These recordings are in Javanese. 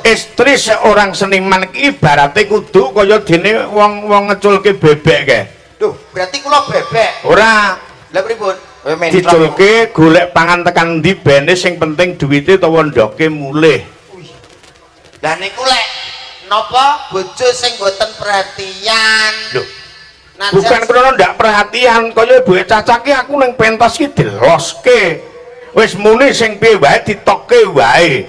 Istri seorang seniman iki ibarate kudu kaya dene wong ngeculke bebek kae. Duh, berarti kula bebek. Ora. Lah pripun? Diculke golek pangan tekan ndi bene sing penting duwite utawa ndoke mulih. Lah niku lek napa bojo sing boten perhatian. Lho. Bukan krono ndak perhatian kaya ibuke Caca ki aku ning pentas ki diloske. Wis muni sing piye wae ditokke wae.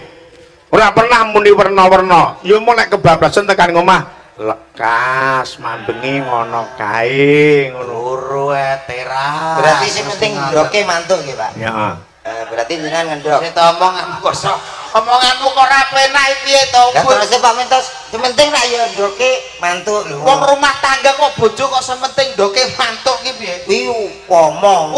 Ora pernah muni werna-werna. Ya mau nek kebablasan tekan ngomah lekas mambengi ngono kae ngono. Loro teras. Berarti sing penting ndoke mantuk nggih, Pak. Ya. Berarti jenengan ngendok. Sing omonganmu kosong. Omonganmu kok ora penak piye to, Lah Bu? terus Pak Mentos, sing penting nek ya ndoke mantuk lho. Wong rumah tangga kok bojo kok sementing ndoke mantuk ki piye? Kuwi upama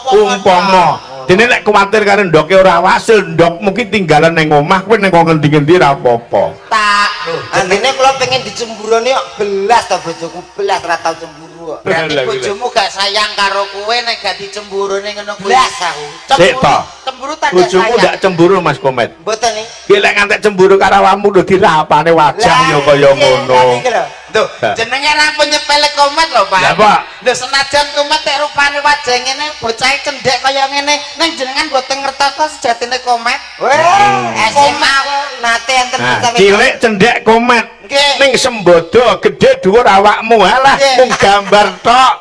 Umpama dene nek kuwatir karo ndoke ora wasil, ndok mungkin tinggalan ning omah kowe ning ngendi-endi ra apa-apa. Tak. Andene kula pengen dicemburoni kok belas to bojoku belas ora tau cemburu. Berarti bojomu gak sayang karo kowe nek gak dicemburune ngono kuwi. Belas aku. Sik to. Cemburu tanda Bojomu ndak cemburu Mas Komet. Mboten nih. Ki lek ngantek cemburu karo awakmu lho dirapane wajah ya kaya ngono. Tuh, jenenge rampun nyepele Komet lho, Pak. Lah, Pak. Lho senajan Komet tek rupane wajah ngene, bocah cendhek kaya ngene, ning jenengan mboten ngertos sejatine Komet. Wah, SMA nate enten Nah, cilik cendhek Komet. Nggih. Ning sembodo gede dhuwur awakmu. Alah, Nggih. mung gambar tok.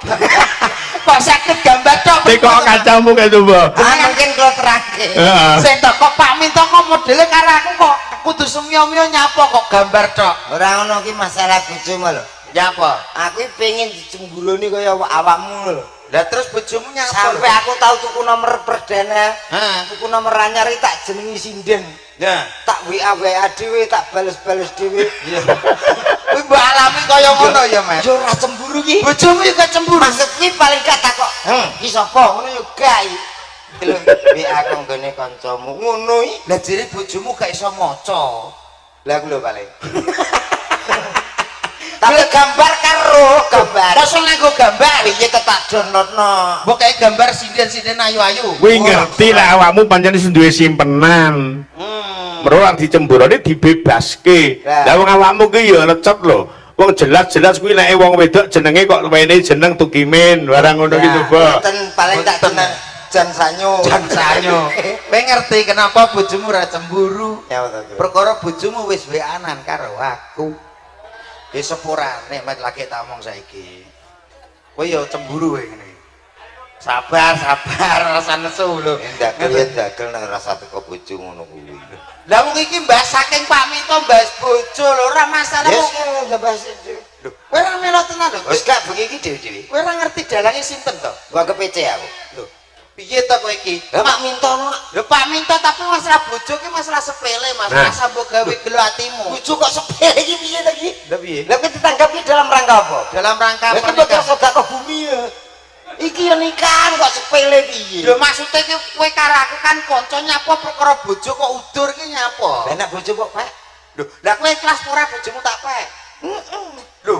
Kok sakit gambar tok. Teko kacamu kae coba. mungkin kula terangke. Heeh. Sing tok kok Pak Minto kok modele karo aku kok kudu semyo-myo nyapa kok gambar tok. Ora ngono ki masalah bojomu lho. Nyapa? Aku pengen dicemburoni kaya awakmu lho. Lah terus bojomu nyapa? Sampai aku tahu tuku nomor perdana, Heeh. tuku nomor anyar iki tak jenengi sinden. Ya. Tak WA dhewe, tak bales-bales dhewe. Kuwi mbok alami kaya ngono ya, Mas. Yo ora cemburu ki. Bojomu juga cemburu. Maksud kuwi paling kata kok, ki sapa ngono yo gawe. Lho, WA kok nggone kancamu ngono iki. Lah jere bojomu gak iso maca. Lah aku lho paling. Tapi gambar karo gambar. Mosok nganggo gambar. Piye tak downloadno. Mbok kayak gambar sinden-sinden ayu-ayu. Kuwi ngerti lah awakmu pancen wis duwe simpenan. Merowak dicemburone dibebaske. Lah wong awakmu ki ya lecet lho. Wong jelas-jelas kuwi nek wong wedok jenenge kok wene jeneng Tukimin, barang ngono ki coba. Mboten paling tak tenan jan sanyo. Jan sanyo. Kowe ngerti kenapa bojomu ora cemburu? Ya betul. Perkara bojomu wis weanan karo aku. Wis sepurane mek lagi tak omong saiki. Kowe ya cemburu kowe ngene. Sabar, rasa nesu lho. Ndagel nek rasa teko bojo ngono kuwi. Lah wong iki mbahas saking Pak Minto mbahas bojo lho, ora masalah Yes, wong. bahas Lho, kowe ora melo tenan lho. wis gak bengi iki dhewe-dhewe. Kowe ora ngerti dalange sinten to? Gua kepece aku. Lho, piye to kowe iki? Lah Pak Minto no. Lho Pak Minto tapi masalah bojo ki masalah sepele Mas. Nah. Masa mbok gawe gelo atimu. Bojo kok sepele iki piye to iki? Lah piye? Lah kowe ditanggapi dalam rangka apa? Dalam rangka Lah pernikahan. kok sedekah bumi ya. Iki ya nikahan kok sepele piye? Lho maksudnya ki kowe karo aku kan kanca nyapa perkara bojo kok udur ki nyapa? Lah nek bojo kok pek? Lho, lah kowe kelas ora bojomu tak pek. Lho,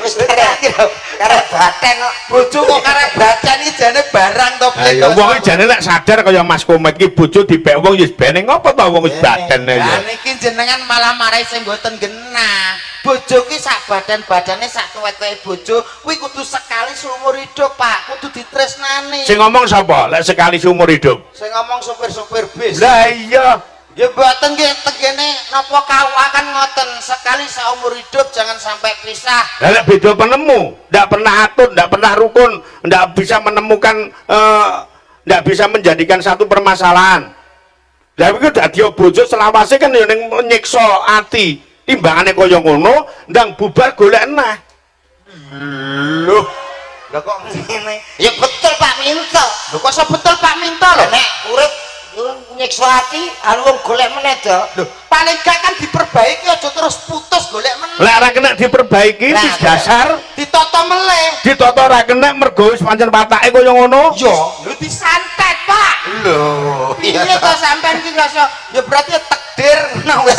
Wis kare baten kok. bojo kok karo bacan iki jane barang to piye? Ya wong iki jane nek sadar kaya Mas Komet ki bojo dipek wong ya bene ngopo to wong wis badan ya. Lah niki jenengan malah marai sing mboten genah. Bojo ki sak badan-badane sak tuwek-tuweke bojo kuwi kudu sekali seumur hidup, Pak. Kudu ditresnani. Sing ngomong sapa? Lek sekali seumur hidup. Sing ngomong supir-supir bis. Lah iya. Ya mboten nggih tegene napa KUA kan ngoten, sekali seumur hidup jangan sampai pisah. Lah lek beda penemu, ndak pernah atut, ndak pernah rukun, ndak bisa menemukan ndak bisa menjadikan satu permasalahan. Lah iku dadi bojo selawase kan ya ning nyiksa ati. Timbangane kaya ngono, ndang bubar golek eneh. Loh, lah kok ngene? Ya betul Pak Minto. Lho kok iso betul Pak Minto lho? Nek urip nyiksa ati, anu wong golek meneh to. Lho, paling gak kan diperbaiki aja terus putus golek meneh. Lek ora kena diperbaiki wis dasar Ditata meleh. ditata ora kena mergo wis pancen patake kaya ngono. Yo, lho disantet, Pak. Lho, Piye to sampean iki rasa? Ya berarti takdir nah wis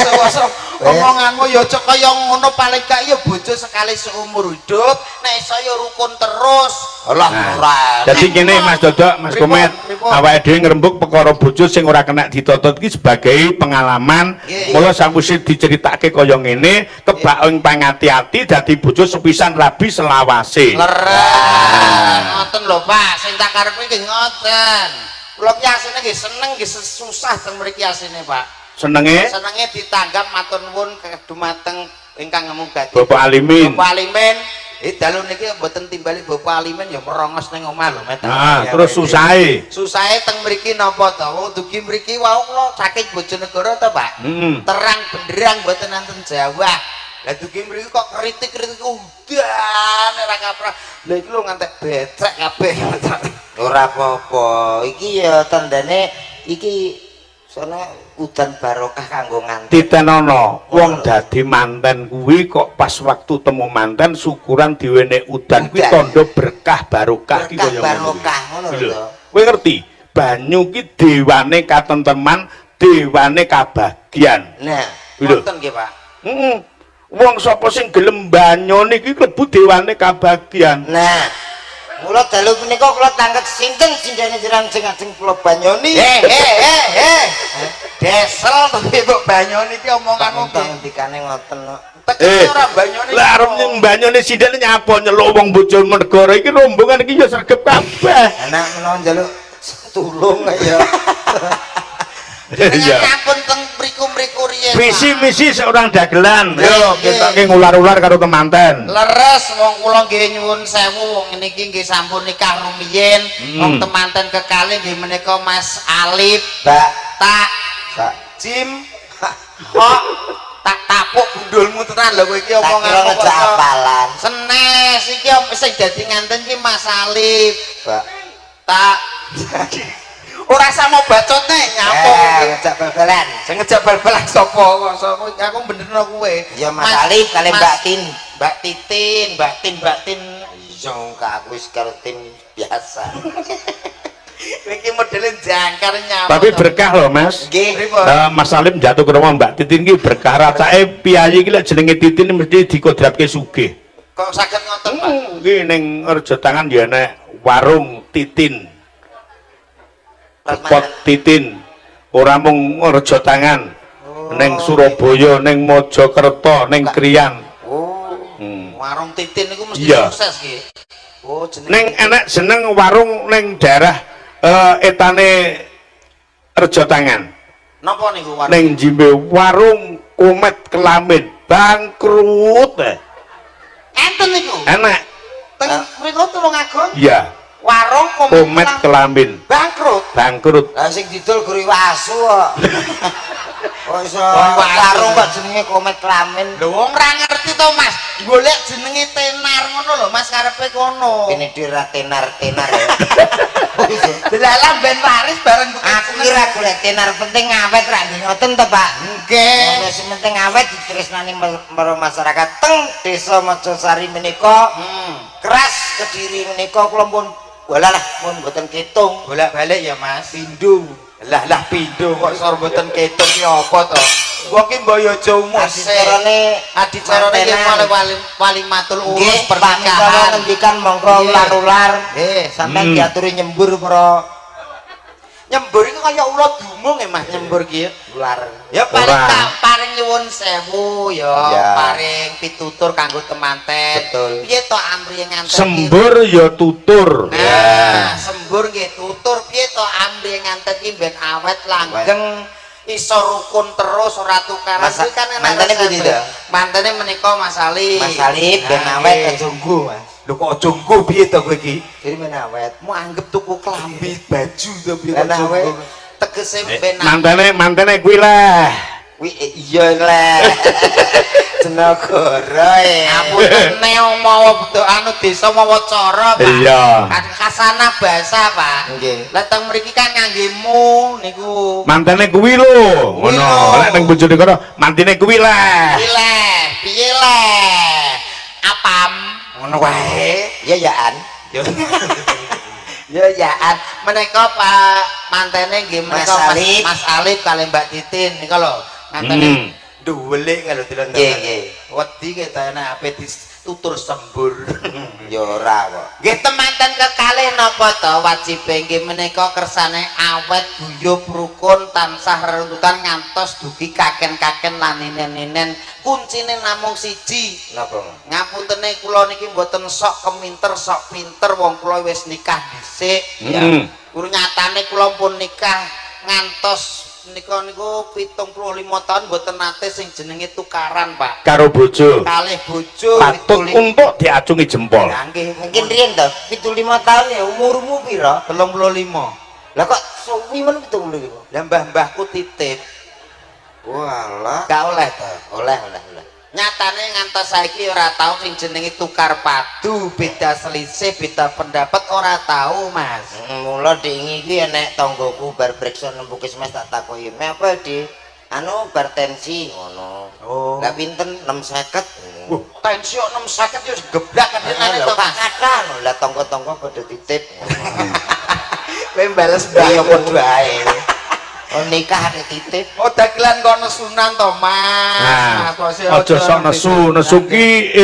omonganmu ya aja kaya ngono paling gak ya bojo sekali seumur hidup nek iso ya rukun terus. Alah ora. Jadi gini Mas Dodok, Mas Komet, awake dhewe ngrembug perkara bojo sing ora kena ditotot iki sebagai pengalaman. Mula sakwise diceritake kaya ngene, kebak ing pangati-ati dadi bojo sepisan rabi selawase. Leren. Ngoten lho Pak, sing tak karepe nggih ngoten. Kula ki asline nggih seneng nggih susah teng mriki asline Pak. Senenge Senenge ditanggap matur nuwun dumateng ingkang ngemugati. Bapak Alimin. Bapak Alimin, dalu niki mboten timbali Bapak Alimin ya merongos ning omah lho Met. Terus susahe. Susahe teng mriki napa to? Wong dugi mriki wau kula sakit Bojonegoro to Pak. Terang benderang mboten nanten Jawa. Lah dugi mriki kok kritik-kritik udan ora kaprah. Lah iki lho ngantek becek kabeh. Ora apa-apa. Iki ya tandane iki sono udan barokah kanggo nganten. Titenono wong dadi manten kuwi kok pas waktu temu manten syukuran diwene udan kuwi tandha berkah barokah iki kaya barokah ngono lho. Kowe ngerti? Banyu ki dewane katenteman, dewane kabagyan. Nah, Ngoten nggih Pak. Heeh. Wong sapa sing gelem banyu niki klebu dewane kabagyan. nah. Mula dalu punika kula tangket sinten sindene jenengan sing ajeng kula banyoni. Desel tapi mbok banyoni iki omonganmu ngendikane ngoten kok. Tegese ora banyoni. Lah arep nyembanyone sindene nyapa nyeluk wong Bojonegoro iki rombongan iki ya sregep kabeh. Anak menawa njaluk tulung ya. Iya. Ampun teng mriku-mriku riyen. Visi misi seorang dagelan. Yo kita ki ngular-ular karo temanten. Leres wong kula nggih nyuwun sewu wong niki nggih sampun nikah rumiyin. Wong temanten kekalih nggih menika Mas Alif, Mbak Tak Sak Jim. Kok tak tapuk gundulmu tenan lho kowe iki omonganmu kok apalan. Senes iki sing dadi nganten iki Mas Alif. Mbak Tak ora sama bacotne nyapa ngejak bal-balan. sing ngejak bal-balan sapa aku benerno kowe Ya Mas Alif kali Mbak Tin. Mbak Tin Iya aku wis karo tim biasa. iki modele jangkar nyapa Tapi berkah loh Mas. Nggih. Mas Salim jatuh ke rumah Mbak Titin iki berkah rasake piyayi iki lek jenenge Titin mesti dikodratke sugih. kok saged ngoten Pak Nggih ning Rejo Tangan ya nek warung Titin. Pot Titin ora mung Rejo Tangan, ning Surabaya, ning Mojokerto, ning Kriyan. warung Titin niku mesti Iya. sukses nggih jeneng Ning enek jeneng warung ning daerah etane Rejo Tangan. napa niku warung Ning Jimbe warung Komet Kelamin bangkrut. enten niku Enak. teng mriku Tulungagung Iya, warung Komet Kelamin bangkrut bangkrut. Lah sing didol guri wasu kok. Kok iso warung kok jenenge Komet Kelamin. lho wong ora ngerti to Mas golek jenenge tenar ngono lho Mas karepe kono Kene dira tenar-tenar ya. delalah ben waris bareng Aku kira golek tenar penting awet ra nggih ngoten to Pak. nggih Ngono sing penting awet ditresnani marang masyarakat teng Desa Mojosari menika. Keras Kediri menika kula pun walah pun mboten ketung. bolak-balik ya Mas pindho lah pindho kok sor mboten ketung ki apa to gua ki Mboyojo Muse adicarane ki wali matul urus pernikahan ngendikan monggo ular-ular nggih sampeyan diaturi nyembur para nyembur iki kaya ula dumung ya Mas nyembur ki ular. ya paling Ora. tak paring nyuwun sewu ya paring pitutur kanggo temanten Betul. piye to amriye nganten Sembur ya tutur. nah sembur nggih tutur piye to amriye nganten iki ben awet langgeng iso rukun terus ora tukaran Mas- kuwi kan mantene pundi to? mantene menika Mas Ali Mas Alif ben Nah, awet nggih. aja nggo Mas. lho kok aja nggo piye to kowe iki Jadi ben awet. mau anggap tuku klambi baju to piye Lah, kok aja awet. nggo? Tegese ben Mantene kuwi lah. Wi iya lah. Jenagara Ampun neo mau anu desa mawa cara Pak. Iya. Khasana basa Pak. Nggih. Lah teng mriki kan ngangge mu niku. Mantene kuwi lho. Kuwi Ngono. lho. Lek ning Bojonegoro mantene kuwi lah. Piye le? Apam ngono wae. Ya yaan. Ya yaan. Menika Pak mantene nggih menika Mas Alif. Mas Alif kali Mbak Titin nika lho. Mantene duwelik kalau dilondong. Nggih. Wedi kita enak ape ditutur sembur. Ya ora kok. Nggih temanten kekalih napa to wajibe nggih menika kersane awet guyub rukun tansah reruntutan ngantos dugi kaken-kaken lan ninen-ninen kuncine namung siji. Napa? Ngapuntene kula niki mboten sok keminter sok pinter wong kula wis nikah dhisik. Guru nyatane kula pun nikah ngantos menika niku 75 tahun mboten nate sing jenenge tukaran, Pak. Karo bojo. Kalih bojo Patut untuk diacungi jempol. Ya nggih Mungkin riyen to 75 tahun ya umurmu pira? 35. Lah kok suwi men 75? Lah mbah-mbahku titip. Walah. Gak oleh to. Oleh. Nyatane ngantos saiki ora tau sing jenenge tukar padu, beda selisih, beda pendapat ora tau, Mas. Mula diingi iki nek tanggoku bar preksa nembukis Mas tak takoki, "Me apa di anu bar tensi ngono." Oh. Lah pinten 650. Tensi kok 650 yo geblak kadene Lho to. kakak lah tangga-tangga padha titip. Kowe bales Ya padha ae. Oh nikah nek titip. Oh dagelan kok nesunan to, Mas. Nah, Mas, aja sok nesu ki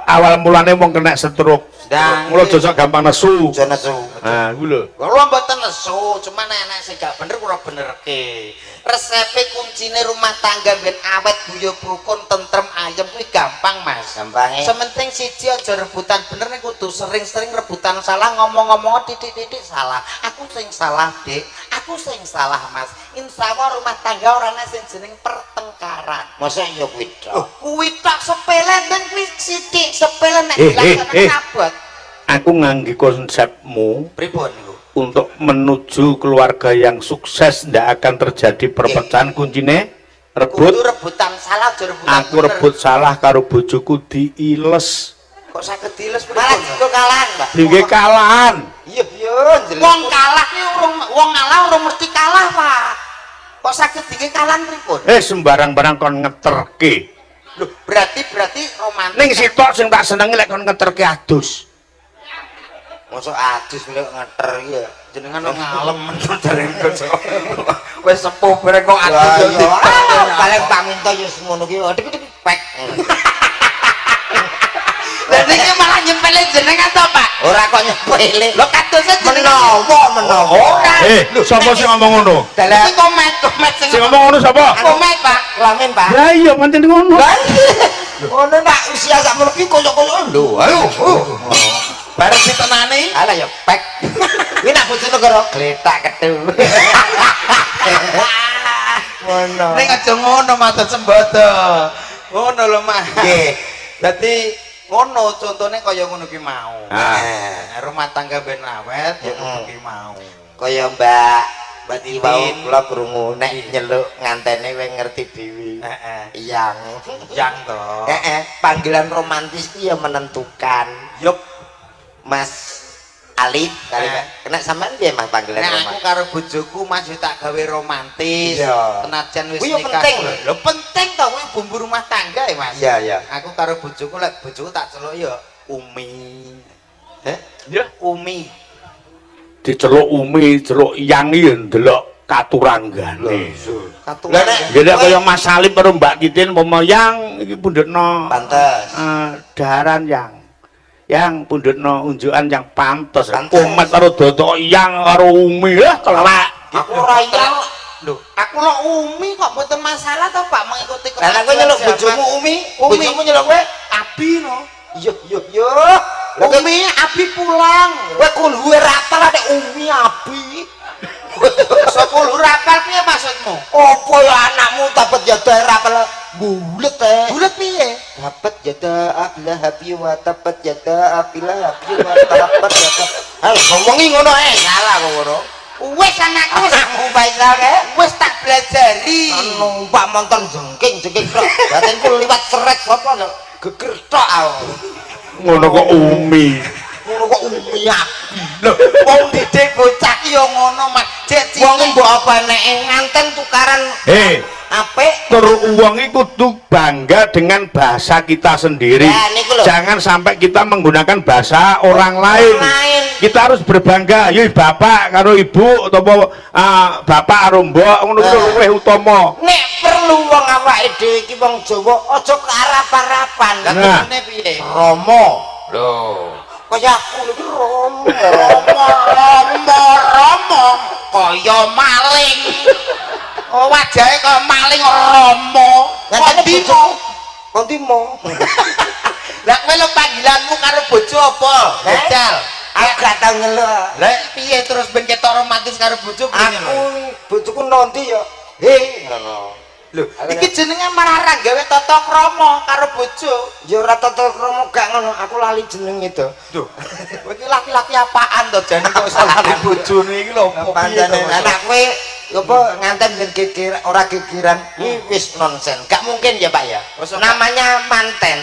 awal mulane wong kena stroke. Ndang. Mula aja sok gampang nesu. Aja nesu. Nah, kuwi lho. Kula mboten nesu, cuman enak sing gak bener kula benerke. Resepe kuncine rumah tangga ben awet guyub rukun tentrem ayem kuwi gampang, Mas. Gampange. Sementing siji aja rebutan bener nih kudu sering-sering rebutan salah ngomong-ngomong titik-titik salah. Aku sing salah, Dik. Aku sing salah, Mas. Insya Allah rumah tangga ora ana sing jeneng pertengkaran. Masa iya kuwi tok. Kuwi tak sepele dan kuwi sithik sepele nek Eh. dilaksanakan abot. Aku ngangge konsepmu Pripun niku? untuk menuju keluarga yang sukses ndak akan terjadi perpecahan kuncine Kudu rebut. rebutan salah aja rebutan Aku bener. rebut salah karo bojoku diiles. Kok saged diles Malah pripun? dikul kalahan, Mbak. Dingge kalahan. Iya, iya, jelas. Wong kalah ki wong ngalah urung mesti kalah, Pak. Kok saged dike kalahan pripun? Sembarang-barang kon ngeterke. Lho, berarti romantis. Ning sitok sing tak senengi lek kon ngeterke adus. Masa adus mulai ngeter ya. jenengan kok ngalem men dereng kok. Wis sepuh bareng kok Ya adus yo. paling paminta yo semono ki adik pek. Lah niki malah nyempele jenengan to, Pak. Ora kok nyepele. Lho kadose Menawa. Ora. Sapa sing ngomong ngono? Iki komet Sing ngomong ngono sapa? komet, Pak. Kelamin, Pak. Ya iya pancen ngono. Ngono Pak, usia sakmono ki koyo-koyo lho. Ayo. Bareng ditenani. Alah ya pek. Kuwi nak bojone karo gletak kethu. Ngono. Ning aja ngono matur sembodo. Ngono lho, Mas. Nggih. Dadi ngono contone kaya ngono ki mau. Ah. Rumah tangga ben awet ya ngono ki mau. Kaya Mbak Titin. Wau kula krungu nek nyeluk ngantene kowe ngerti dhewe. Heeh. Iyang. Yang to. Panggilan romantis ki ya menentukan. Yup. Mas Ali kali kena sampean piye Mas panggilan Nek aku romantis? karo bojoku Mas yo tak gawe romantis. Iya. Senajan wis Kuwi yo nikah. penting lho. Lho penting to kuwi bumbu rumah tangga ya, Mas. Iya, iya. Aku karo bojoku lek bojoku tak celuk yo Umi. Ya. Umi. Diceluk Umi, celuk Yang ya ndelok katuranggane. Katuran. Lah, nek Jadi kaya Mas Salim karo Mbak Titin umpama Yang iki pundhutna pantes. daharan Yang pundhutna unjukan yang pantes. Pantes. Umat karo dodok Yang karo Umi lah kelak. Aku ora iyang. Lho, aku lo Umi kok mboten masalah to, Pak, mengikuti Lah nek kowe nyeluk bojomu Umi, bojomu nyeluk kowe Abi no. yo yo yo. Umi Abi pulang. Kowe kudu rapal nek Umi Abi. Sapa lu rapal piye maksudmu? Apa ya anakmu dapat jada rapal bulet teh. Bulet piye? Dapat jada abilah habi wa dapat jada abilah habi wa dapat jada. Halo ngomongi ngono salah kok ngono. Wis anakku Anakmu baisal ke? wis tak belajari. Numpak monton jengking tok. Batinku liwat seret sapa lho. Geger tok aku. Ngono kok Umi. Ngono kok Umi Abi. Lho, wong didik bocah ki yo ngono, Mas. Cek Wong mbok apa eneke nganten tukaran apik. Tur uang itu kudu bangga dengan bahasa kita sendiri. Ya, niku lho. Jangan sampai kita menggunakan bahasa orang lain. Kita harus berbangga. Yuk bapak karo ibu atau bapak karo mbok ngono kuwi luwih utama. Nek perlu melu wong awake dhewe iki wong Jawa aja kearap-arapan. Lah Nah. ngene piye? Rama. Lho. Kaya aku iki Rama. Rama kaya maling. Oh wajahe kaya maling Rama. Kondimo. Kondimo. Lah kowe lho panggilanmu karo bojo apa? Jajal. Aku gak tau ngelok. Lah piye terus ben ketok romantis karo bojo piye Aku bojoku nanti ya. Ngono. lho iki jenenge marang gawe tata krama karo bojo. Ya ora tata krama gak ngono, aku lali jenenge to. Lho, kowe iki laki-laki apaan to jane kok iso lali bojone iki lho opo Pancene anak kowe apa nganten ben geger ora gegeran iki wis nonsen. Gak mungkin ya Pak ya. Namanya manten.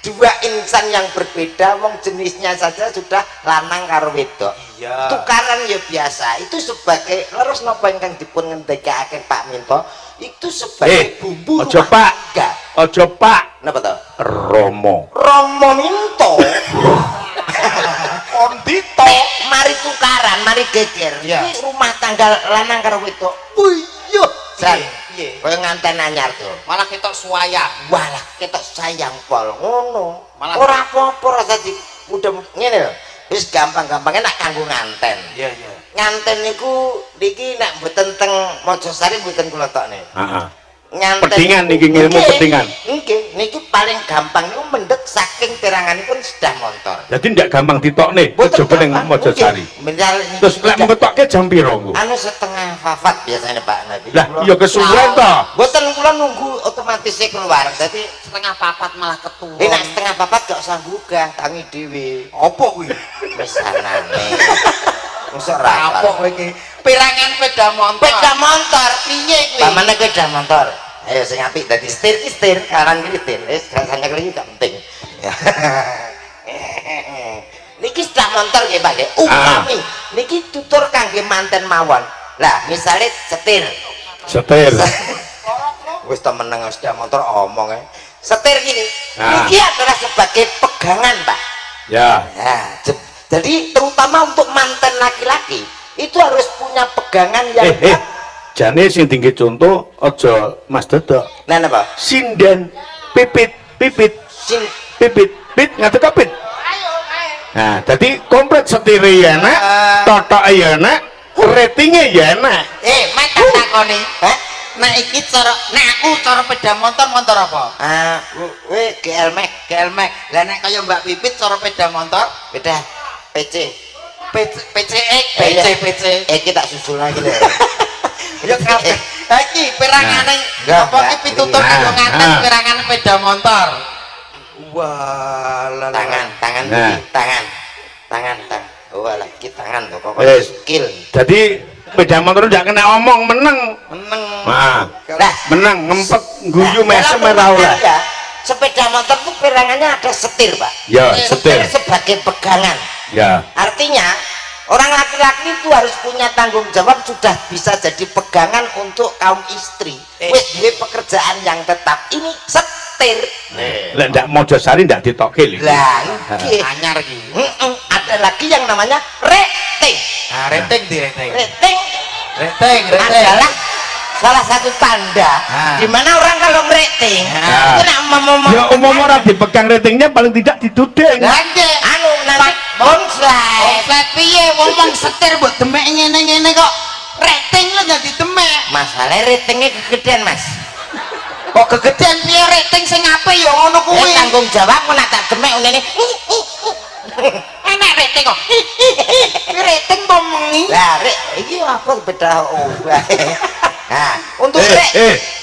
Dua insan yang berbeda, wong jenisnya saja sudah lanang karo wedok. Iya. Tukaran ya biasa. Itu sebagai terus napa ingkang dipun ngendikake Pak Minto, itu sebagai bumbu Ojo rumah Pak. tangga. Ojo Pak. Napa to? Romo. Romo Minto. Ondito. Mari tukaran, mari geger. Iya. Ini rumah tangga lanang karo wedok. Iya. San, Piye? kowe nganten anyar tuh. Malah ketok suwayang. Walah, ketok sayang pol ngono. Malah- Ora apa-apa rasa di mudah ngene lho. Wis gampang-gampangnya nak kanggo nganten. Iya, iya. Nganten niku niki nek mboten teng Mojosari mboten kula tokne. Heeh. Nganten Pedingan niki, ngilmu Nggih, pedingan. Nggih, niki paling gampang niku mendhet saking peranganipun sedah montor. Jadi ndak gampang ditokne, coba ning Mojosari. Terus lek ngetokke jam piro engko? anu setengah wafat biasanya Pak Nabi. Lah iya kesuwen to. Mboten kula nunggu otomatis keluar. Dadi Setengah papat malah keturun. nek setengah papat gak usah gugah, tangi dhewe. Apa kuwi? Wis anane. Mosok ra Apa kowe iki? Pirangan sepeda motor. Sepeda motor. Piye kuwi? Pamane sepeda motor. Ayo sing apik dadi setir, kanan kiri setir. Wis rasanya kiri gak penting. Niki sepeda motor nggih Pak nggih. Upami niki tutur kangge manten mawon. Lah, misale setir. Setir. Wis temeneng sepeda motor omong setir gini. Nah. Niki adalah sebagai pegangan, Pak. Ya. Nah, jadi terutama untuk mantan laki-laki itu harus punya pegangan yang Jane sing tinggi contoh aja Mas Dodok. nah apa? Sinden, pipit, pipit, Sin pipit, pit ngadeg pit. Nah, jadi komplit setire ya enak, totoke ya enak, ratingnya ya enak. Mak tak takoni. Nek iki cara nek aku cara sepeda motor apa? we GL Max, GL Max. Lah nek kaya Mbak Pipit cara sepeda motor beda PC. PCX, iya. PC. Kita susul lagi deh. Ya kabeh. Ha iki pirangane Nah, apa iki pitutur nah, kanggo ngaten nah. pirangan sepeda motor. Tangan, Nah. tangan. Oh alah, iki tangan to kok Wes. skill. Jadi sepeda motor ndak kena omong meneng. Meneng. Nah, Lah, meneng ngempet guyu mesem dalam ora rumah oleh. tangga, sepeda motor itu perangannya ada setir, Pak. Ya, setir. Sebagai pegangan. Ya. Artinya orang laki-laki itu harus punya tanggung jawab, sudah bisa jadi pegangan untuk kaum istri. Wis duwe pekerjaan yang tetap. Ini setir. Lek ndak Mojosari ndak ditokke lho. Lah, nggih. Anyar iki. Ada lagi yang namanya rating. Nah, rating di rating. Rating Rating. adalah salah satu tanda di mana orang kalau rating itu nak Ya umum ora dipegang ratingnya paling tidak diduding. Nggih. anu nanti bonsai. Omset piye ngomong setir mbok demek ngene-ngene kok rating lho dadi demek. Masalah ratingnya kegedean, Mas. Kok kegedean piye rating sing apik ya ngono kuwi. Tanggung jawab nak tak demek ngene. Enak rating kok. Rating bomengi. Lah, iki apa beda obah. Nah, untuk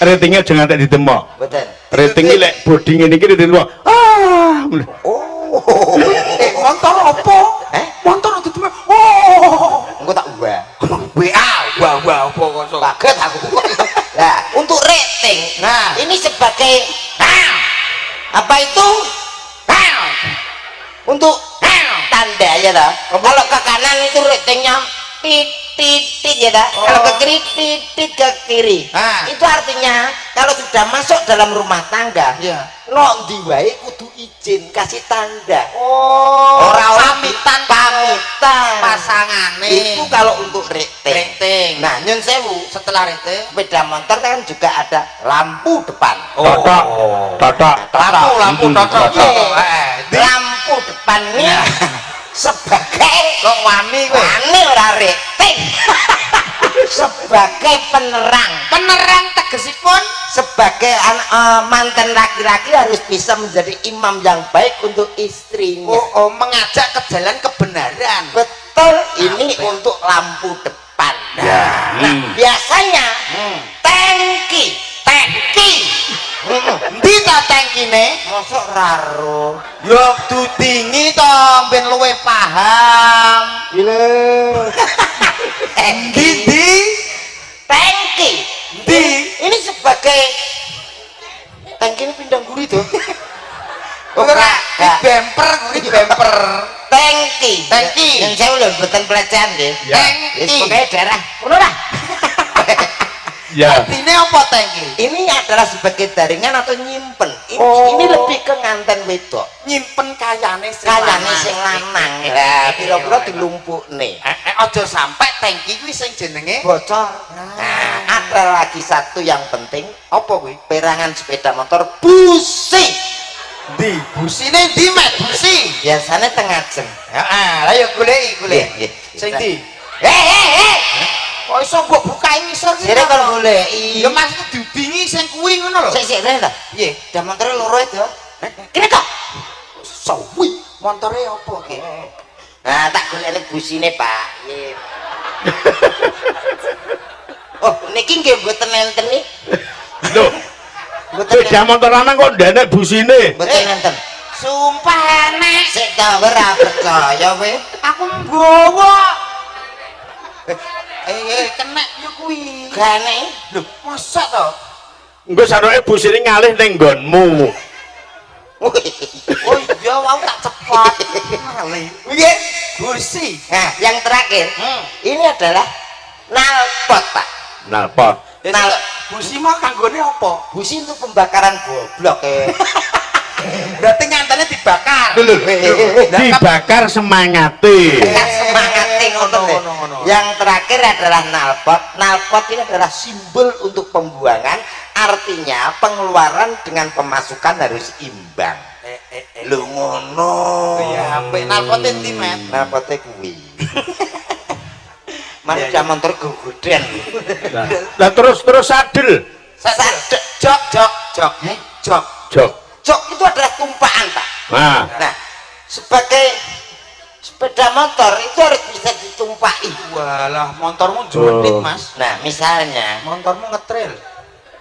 Ratingnya jangan tak didemok. betul. Ratingnya lek body ngene iki didemok. Oh. Motor opo? Motor demek. Oh. Engko tak ubah. WA, wah opo kok sok. Kaget aku. Nah, untuk rating. Nah. Ini sebagai apa itu? Untuk tanda ya toh. Kalau ke kanan itu ratingnya tit titit ya dah. Kalau ke kiri titit ke kiri. Itu artinya kalau sudah masuk dalam rumah tangga, no diwai kudu izin kasih tanda. Orang pamitan pasangane. Itu kalau untuk rating. Nah, nyun sewu setelah rating sepeda motor kan juga ada lampu depan. Lampu depan ini sebagai kok wani kowe? Wani ora rating. Sebagai penerang tegesipun sebagai mantan laki-laki harus bisa menjadi imam yang baik untuk istrinya. Mengajak ke jalan kebenaran. Betul, ini untuk lampu depan. Nah, biasanya tangki. Endi ta tangkine? Mosok raro. Yo dudingi to ben luwe paham. Gile. Endi? Tangki. Di Ini sebagai tangki ini pindang guri tuh. ora bemper kuwi bemper. Tangki. Yang saya udah buatan pelecehan deh. Tangki. Sebagai daerah. Udah. Ya. Artinya apa tangki? Ini adalah sebagai jaringan atau nyimpen. Ini lebih ke nganten wedok. Nyimpen kayane sing lanang. Lah, pira-pira dilumpukne. Aja sampai tangki kuwi sing jenenge Bocor. Nah, ada lagi satu yang penting. Apa kuwi? Perangan sepeda motor busi. di busine di mek busi. Biasanya tengah jam. Heeh, lah yo goleki. Sing di. Kok iso mbok bukain iso iki? Sire kon goleki. Ya maksud diudingi sing kuwi ngono lho. Sik rene ta? Piye? Dah montore loro itu. Kene kok. Sawi montore apa ki? Nah, tak golekne busine, Pak. Nggih. Oh, niki nggih mboten enten iki. Lho, sepeda motor lanang kok ndenek busine. Mboten enten. Sumpah enek. Sik ta ora percaya kowe. Aku nggowo. Kenek yo kuwi. Gane. Lho, masa to? Engko saroke busine ngalih ning nggonmu. Oh iya, mau tak cepat. Ngalih. Piye? Kursi. Nah, yang terakhir, ini adalah nalpot, Pak. Nalpot. Kursi mah kanggone apa? Busi untuk pembakaran goblok. Berarti nyantane dibakar. Dibakar semangate. Semangat ngono. Yang terakhir adalah nalpot. Nalpot ini adalah simbol untuk pembuangan. Artinya pengeluaran dengan pemasukan harus imbang. Lu ngono. Ya, apik nalpot endi, Met? Nalpote kuwi. Manusia motor gogodan. Lah terus sadel. Jok. Jok. Itu adalah tumpaan, Pak. Nah, sebagai sepeda motor itu harus bisa ditumpaki. Walah, motormu jodit, Mas. Nah, misalnya Motormu ngetril.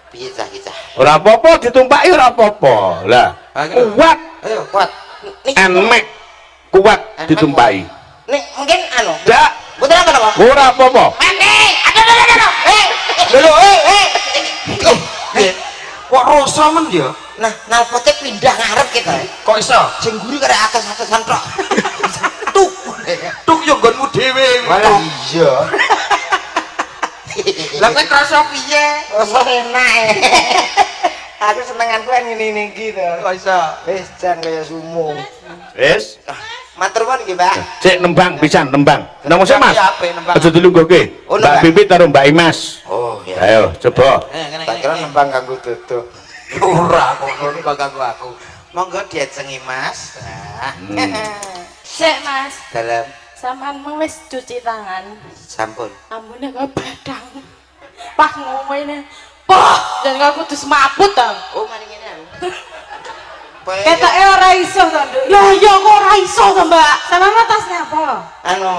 bisa. ora apa-apa ditumpaki ora apa-apa. Lah, kuat Ayo, kuat. enmek kuat ditumpaki. Nih, mungkin anu. Ndak, Betul apa? ora apa-apa. Mandi. Aduh. Kok rasa men ya? Nah, nalpotnya pindah ngarep kita. Kok iso? Sing guri kare atas-atasan tok. Tuk yo nggonmu dhewe. Walah iya. Lah kowe krasa piye? Rasa enak. Aku senenganku kan ngene gitu. Kok iso? Wis jan kaya sumo. Wis, Matur nuwun nggih, Mbak. cek nembang pisan nembang. Nang Mas Mas. Iya, apik nembang. Aja dilungguhke. Oh, Mbak nembang. Pipit karo Mbak Imas. Oh, ya. Ayo, coba. Tak kira nembang kanggo tutup. Ora kok ngono kok ganggu aku. Monggo diajengi, Mas. Sik Mas, Dalam sampean mung wis cuci tangan. sampun. Ambune kok badang. Pas ngomongin, "Pah, jangan aku kudu semaput ta." Oh, mari ngene. Ketoke ora iso to, Nduk. Lah iya kok ora iso to, Mbak. Sampeyan tasnya apa? Anu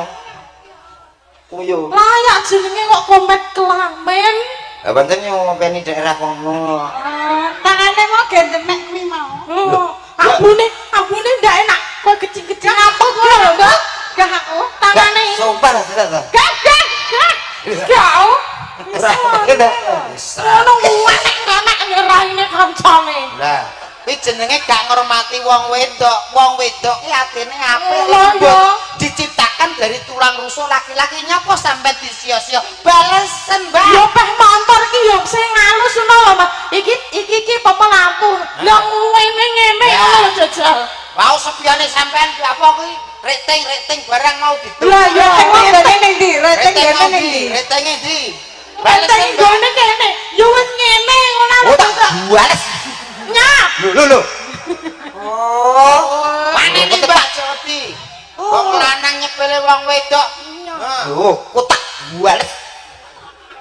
kuyo. Layak jenenge kok komet kelamin. Lah pancen yo ngopeni daerah kono. Tangane mau gendemek kuwi mau. Ambune ndak enak. Kok kecil-kecil apa kok lho, Mbak? Gak aku tangane. Sumpah lah tidak. Gak. Gak. Ora. Ngono enek nyeraine kancane. Lah, kuwi jenenge gak ngormati wong wedok. Wong wedok ki atine apik diciptakan dari tulang rusuk laki-laki nyapa sampai disia-sia balesen Mbak. Yo peh motor ki yo sing halus ngono lho, Mas. Iki apa lampu. Yo ngene-ngene ngono jajal. Wau sepiyane sampean ki apa kuwi? Rating barang mau didol. Lah yo ngene ning ndi? Rating ngene ning ndi? Ratinge ndi? Rating ngene kene. Yo wis ngene ngono lho. Oh, tak buales. Nyap. Lho. Oh, pane iki Mbak Joti. Wong lanang nyepele wong wedok. Oh, kotak buales.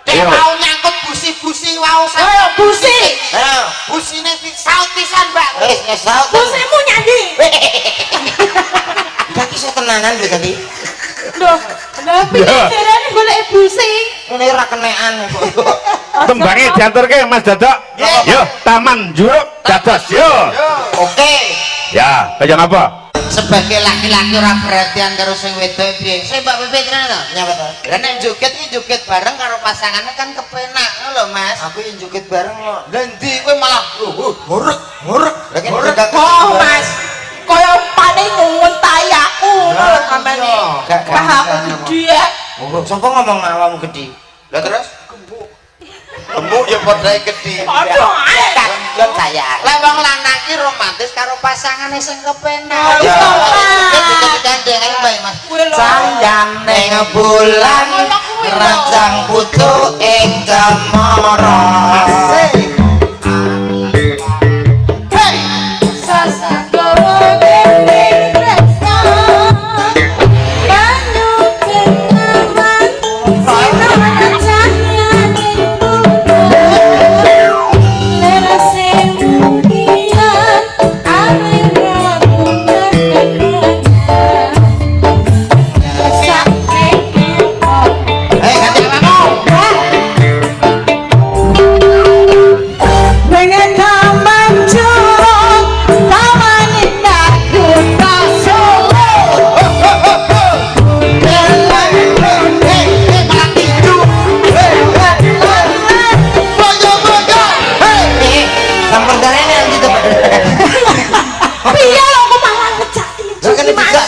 Dek mau nyangkut busi-busi wau Ayo busi. Ayo, busine disaut pisan, Mbak. wis nyesaut. Busimu nyandi. Gak iso tenanan lho tadi. Loh, lah piye carane golek busi? Ini ora kenekan kok. Tembange diaturke Mas Dadok. Yo, Taman Juruk dados yo. Oke. Ya, kaya ngapa? Sebagai laki-laki ora perhatian karo sing wedok piye? Sing Mbak Pipit tenan to? Nyapa to? Lah nek joget iki joget bareng karo pasangannya kan kepenak ngono lho, Mas. Aku yang joget bareng kok. Lah ndi kowe malah horek. Lagi Horek. joget Oh, Mas. Kaya pane nguntai aku ngono lho sampeane. Gak Bah aku gede ya. Oh, sapa ngomong awakmu gede? Lah terus gemuk ya padha gede. Aduh, ae. Kan saya. Lah wong lanang ki romantis karo pasangane sing kepenak. Ya. Gandeng ae Mbak Mas. Sayang ning bulan rancang putu ing cemara.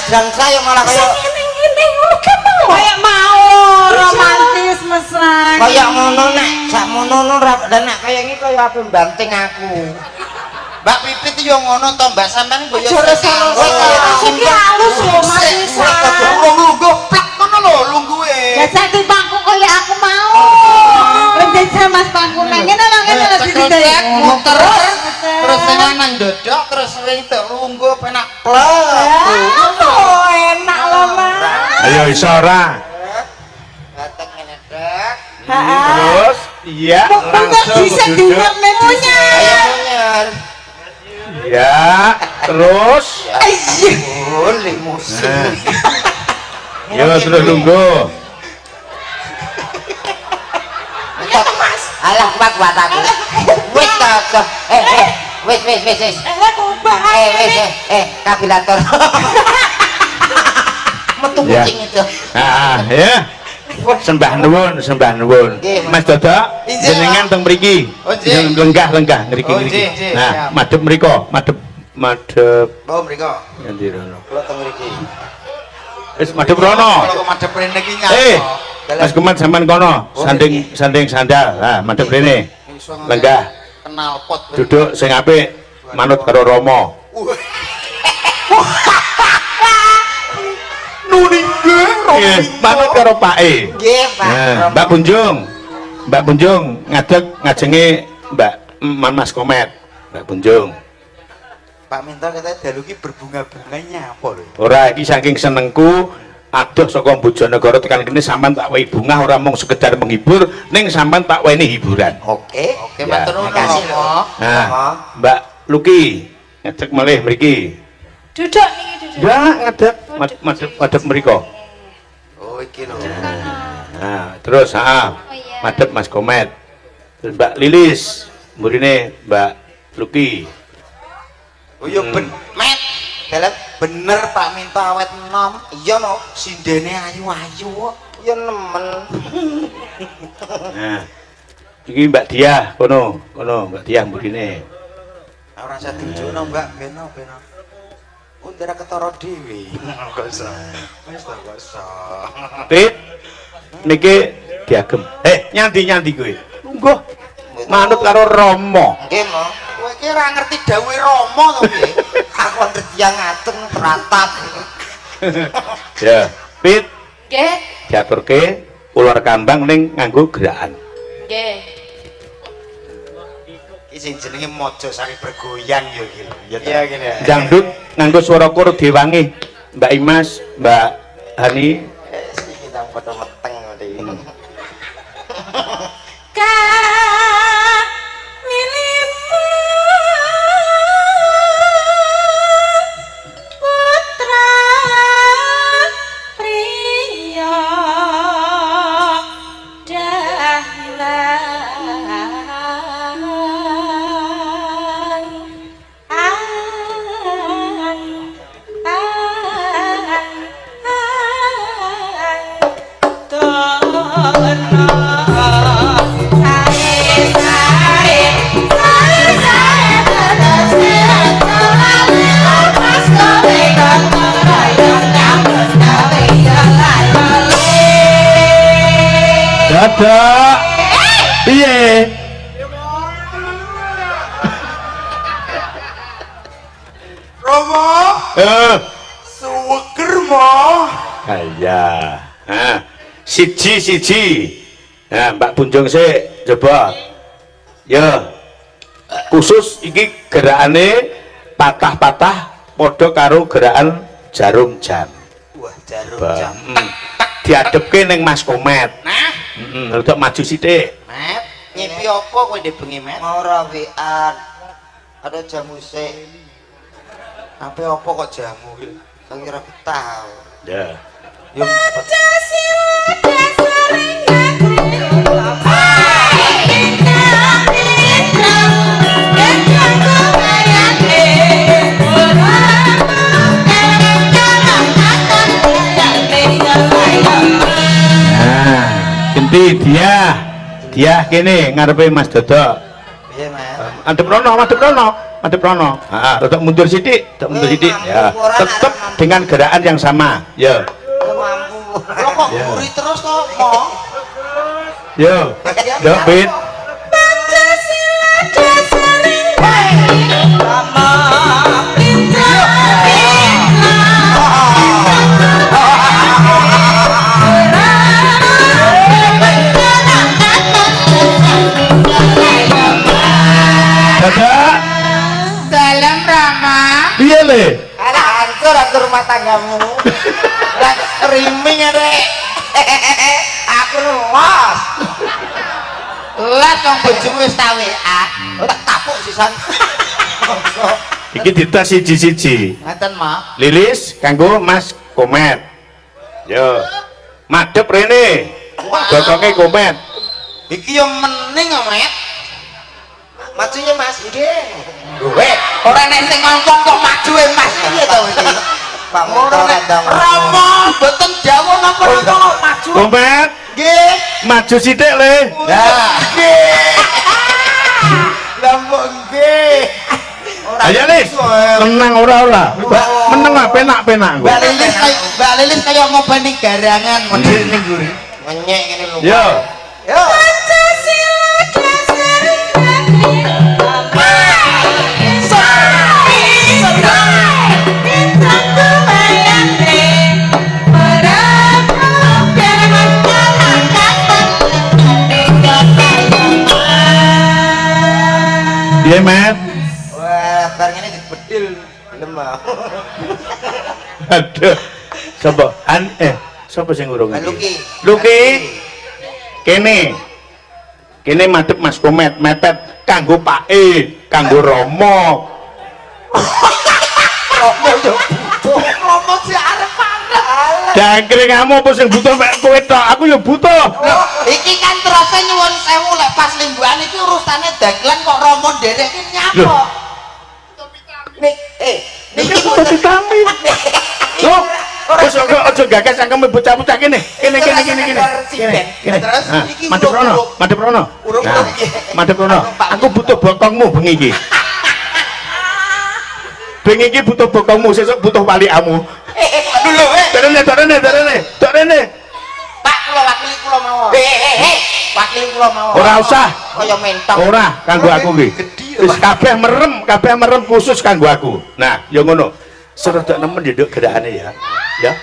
Dan saya malah kayak mau romantis mesra. kayak ngono nek sak mono dan nek kaya iki kaya ape banting aku. Mbak Pipit yo ngono to Mbak sampean boyo Jare sono aku ki halus lho Mas. lungguh plek ngono lho lungguhe. Ya sak bangku kaya aku mau. Lenjek Mas bangku nang ngene lho Terus muter terus sing lanang dodok terus wedok lungguh penak plek. Enak lho Mas. Ayo iso ora? Bateng ngene dek. Terus iya langsung Bisa duduk. diwarnanya. Ayo nyer. Ya, terus Boleh musik. yo terus lungguh. Alah kuat aku. Wis ta. Wis. Kabilator. Metu Ya. kucing itu. Ya. Sembah nuwun. Nggih, Mas Dadok, Injil, jenengan teng mriki. Oh, nggih. Lenggah ngriki. Oh, nggih, Nah, siap. madhep mriko, madhep Bawa mriko. ngendi rono. Kula teng mriki. Wis madhep rono. Kalau madhep rene iki Mas Kumat sampean kono, sanding sandal. Nah, madhep rene. Lenggah. Kenal pot. Duduk sing apik manut karo Rama. Nggih, manut karo Pake. Nggih, Pak. Nah, Mbak Bunjung ngadeg ngajenge Mbak Mas Komet. Mbak Bunjung. Pak Minto katanya dalu ki berbunga-bunganya apa lho? Ora iki saking senengku adoh saka Bojonegoro tekan kene sampean tak wehi bunga ora mung sekedar menghibur ning sampean tak wehi hiburan. Oke. Oke, Ya, matur nuwun. makasih lho. Nah, Mbak Luki ngedek malih mriki. Duduk niki duduk. Ya, ngedek madhep mriko. Oh, iki lho. Nah, terus madhep Mas Komet. Terus Mbak Lilis, mburine Mbak Luki. Oh iya Met. Dalam Bener Pak Minto awet enom. iya no. Sindene ayu-ayu kok. Iya nemen. Nah, iki Mbak Diah kono Mbak Diah mburine. Ora usah diunjukno, Mbak, beno. Undara ketara dhewe. Kok iso. Wis to kok iso. Pit. Niki diagem. Nyanti kowe. Lungguh. Manut karo Rama. Nggih, Mo. Kowe iki ora ngerti dawuhe Rama to piye? Aku ngerti yang ngaten teratap. Ya, Pit. Nggih. Diaturke ular kambang ning nganggo gerakan. Nggih. Iki sing jenenge maja sari bergoyang ya iki lho. Iya gini. Dangdut nganggo swara kur diwangi. Mbak Imas, Mbak Hani. Kita padha meteng ngene. Dadak. Piye? Rama, suweger mo. Iya. Nah, siji. Nah, Mbak Bunjung sik coba. Ya. Khusus iki gerakane patah-patah padha karo gerakan jarum jam. Wah, jarum Ba- jam. Diadepke ning Mas Komet. Nah, Rada maju sithik. Met, nyipi apa kowe ndek bengi, Met? Ora wian. Ada jamu sik. Ape apa kok jamu iki? Kang kira tahu. Ya. Yo, Nah, ganti dia kene ngarepe Mas Dodok. piye, Met? Madhep rono. Rada mundur sithik, Ya, tetap dengan gerakan yang sama. Ya. Mampu. Lo kok guri terus to, Mo? Yo. Yo, Pit. Dadak. Dalam Rama. Piye le? Ada hancur rumah tanggamu. Lah streaming arek. Aku los. Lah tong bojomu wis ta WA. Tak tapuk sisan. Iki dites siji-siji. Ngaten, Mo. Lilis kanggo Mas Komet. Yo. Madhep rene. Bokonge Komet. Iki yo mening kok, Met. Majunya Mas, nggih. Duwe, ora nek sing ngongkong kok maju Mas piye to iki? Pak Motor kadang. Rama mboten dawuh napa-napa kok maju. Komet, Nggih. maju sithik le. Lah, nggih. Lah mbok nggih. Ayo Lis, menang ora. Meneng ah penak-penak Mbak Lilis kaya ngobani garangan model ning guri. Menyek ngene lho. Yo. Yo. Piye, Met? Wah, bar ngene dibedil lemah. Aduh. Sapa? Sapa sing urung iki? Luki. Luki. Kene madhep Mas Komet, mepet kanggo Pake, kanggo Rama. Romo si arep panah. Dangkring kamu apa sing butuh mek kowe tok? Aku ya butuh. Iki kan terus nyuwun sewu lek pas limbuhan iki urusane dagelan kok Romo nderek iki nyapa? Nih, Iki butuh vitamin. Loh, wis aja gagas cangkeme bocah-bocah kene. Kene. Terus iki Madhep rono. Urung Nah, madhep rono. Aku butuh bokongmu bengi iki. bengi iki butuh bokomu, sesuk butuh walikamu. Dulu Dorene. Pak kula wakili kula mawon. Wakili kula mawon. Ora usah. Kaya mentong. Ora kanggo aku ki. Wis kabeh merem khusus kanggo aku. Nah, ya ngono. Serodok nemen nduk gerakane ya. Ya.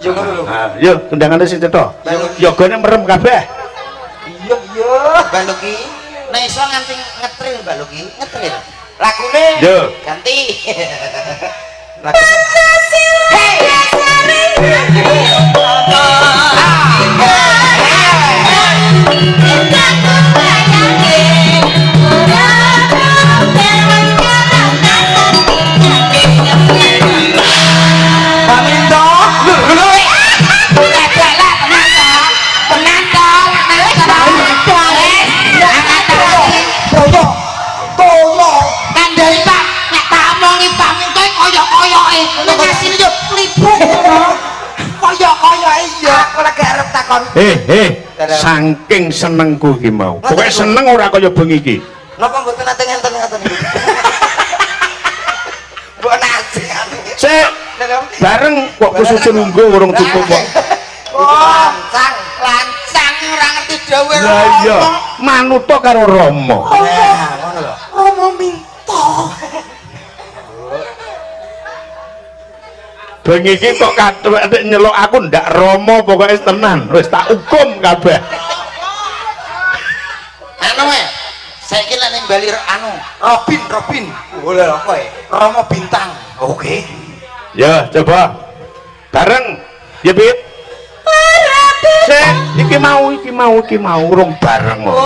Yo ngono lho. Nah, yo tendangane sing cetha. Yogane merem kabeh. Iya iya. Mbak Luki, nek iso nganti ngetril Mbak Luki, ngetril. Lagune Yo. ganti. Lagune. Saking senengku iki mau. Pokoke seneng ora kaya bengi iki. Napa mboten nate ngenten-ngenten iki? Mbok nasihat. Sik, bareng kok kesusu nunggu urung cukup kok. Lancang ora ngerti dawuh. Lah iya, manuta karo Rama. Ngono lho. Romo minta. Bengi iki kok kathek nyeluk aku ndak Rama pokoke tenan. Wis tak hukum kabeh. Anu saiki lek ning Bali anu Robin. Boleh apa ya? Romo Bintang. Oke. Ya, coba. Bareng. Ya, Bit. Sik, iki mau urung bareng kok.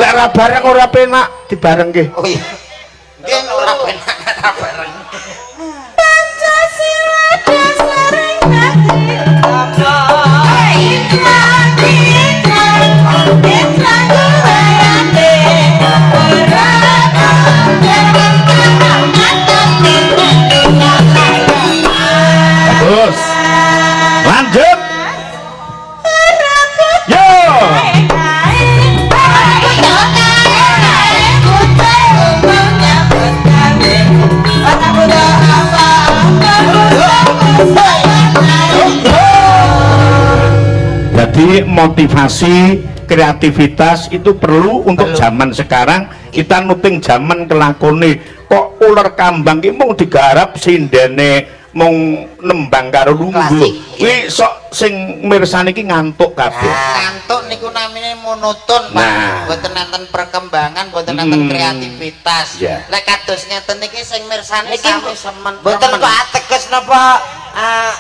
Lek ora bareng ora penak dibarengke. Oh iya. Nggih ora penak ora bareng. Pancasila dasaring hati. Terus. Lanjut. Yo. Jadi motivasi kreativitas itu perlu untuk zaman sekarang. Kita nuting zaman kelakone kok ular kambang ki mung digarap sindene mung nembang karo lungguh. Klasik. Kuwi sok sing mirsani iki ngantuk kabeh. Ngantuk niku namine monoton, Pak. Nah. Mboten nenten perkembangan, mboten nenten kreativitas. Ya. Lek kados ngeten niki sing mirsani Niki sami semen. Mboten kok ateges napa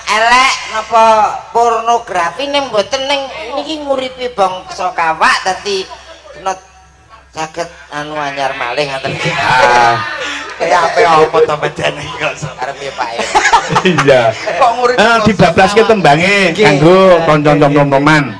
elek napa pornografi ning mboten ning niki nguripi bangsa kawak dadi kena saged anu anyar malih ngaten iki. Kaya apa to bedane kok Arep ya Pak. Iya. kok ngurip Dibablaske tembange kanggo kanca-kanca nom-noman.